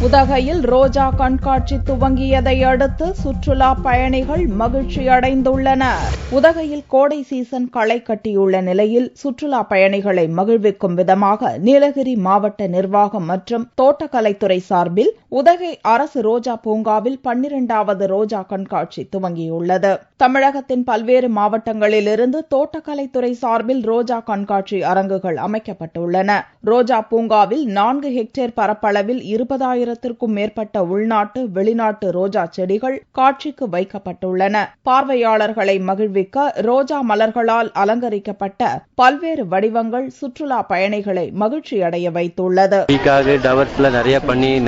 உதகையில் ரோஜா கண்காட்சி துவங்கியதை அடுத்து சுற்றுலா பயணிகள் மகிழ்ச்சி அடைந்துள்ளனர். உதகையில் கோடை சீசன் களை கட்டியுள்ள நிலையில் சுற்றுலா பயணிகளை மகிழ்விக்கும் விதமாக நீலகிரி மாவட்ட நிர்வாகம் மற்றும் தோட்டக்கலைத்துறை சார்பில் உதகை அரசு ரோஜா பூங்காவில் 12வது ரோஜா கண்காட்சி துவங்கியுள்ளது. தமிழகத்தின் பல்வேறு மாவட்டங்களிலிருந்து தோட்டக்கலைத்துறை சார்பில் ரோஜா கண்காட்சி அரங்குகள் அமைக்கப்பட்டுள்ளன. ரோஜா பூங்காவில் 4 ஹெக்டேர் பரப்பளவில் 20,000க்கும் மேற்பட்ட உள்நாட்டு வெளிநாட்டு ரோஜா செடிகள் காட்சிக்கு வைக்கப்பட்டுள்ளன. பார்வையாளர்களை மகிழ்விக்க ரோஜா மலர்களால் அலங்கரிக்கப்பட்ட பல்வேறு வடிவங்கள் சுற்றுலா பயணிகளை மகிழ்ச்சியடைய வைத்துள்ளது.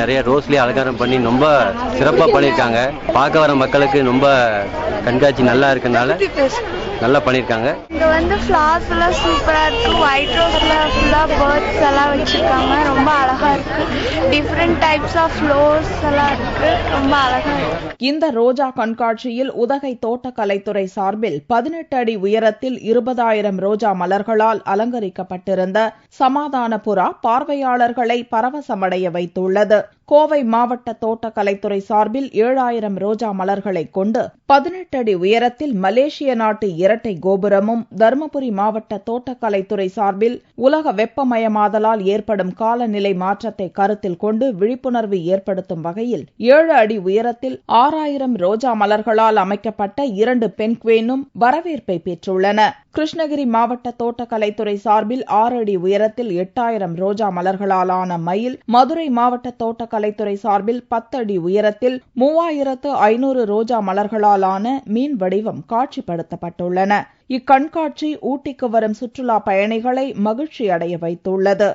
நிறைய ரோஸ்லயே அலங்காரம் பண்ணி ரொம்ப சிறப்பா பண்ணிருக்காங்க. பார்க்க வர மக்களுக்கு ரொம்ப கண்காட்சி நல்லா இருக்கனால நல்லா பண்ணிருக்காங்க. இங்க வந்து ஃபிளவர்ஸ் எல்லாம் சூப்பரா இருக்கு. ஒயிட் ரோஸ்ல ஃபுல்லா பேர்ட்ஸ் எல்லாம் வச்சிருக்காங்க. ரொம்ப அழகா இருக்கு. டிஃபரண்ட் டைப்ஸ் ஆஃப் ஃப்ளவர்ஸ் எல்லாம் இருக்கு. ரொம்ப அழகா இருக்கு. இந்த ரோஜா கண்காட்சியில் உதகை தோட்டக்கலைத்துறை சார்பில் 18 அடி உயரத்தில் 20,000 ரோஜா மலர்களால் அலங்கரிக்கப்பட்டிருந்த சமாதான புறா பார்வையாளர்களை பரவசமடைய வைத்துள்ளது. கோவை மாவட்ட தோட்டக்கலைத்துறை சார்பில் 7,000 ரோஜா மலர்களை கொண்டு 18 அடி உயரத்தில் மலேசிய நாட்டு இரட்டை கோபுரமும், தருமபுரி மாவட்ட தோட்டக்கலைத்துறை சார்பில் உலக வெப்பமயமாதலால் ஏற்படும் காலநிலை மாற்றத்தை கருத்தில் கொண்டு விழிப்புணர்வு ஏற்படுத்தும் வகையில் 7 அடி உயரத்தில் 6,000 ரோஜா மலர்களால் அமைக்கப்பட்ட 2 பென்குயினும் வரவேற்பை பெற்றுள்ளன. கிருஷ்ணகிரி மாவட்ட தோட்டக்கலைத்துறை சார்பில் 6 அடி உயரத்தில் 8,000 ரோஜா மலர்களாலான மயில், மதுரை மாவட்ட தோட்டக்கலைத்துறை சார்பில் 10 அடி உயரத்தில் 3,500 ரோஜா மலர்களாலான மீன் வடிவம் காட்சிப்படுத்தப்பட்டுள்ளன. இக்கண்காட்சி ஊட்டிக்கு வரும் சுற்றுலா பயணிகளை மகிழ்ச்சியடைய வைத்துள்ளது.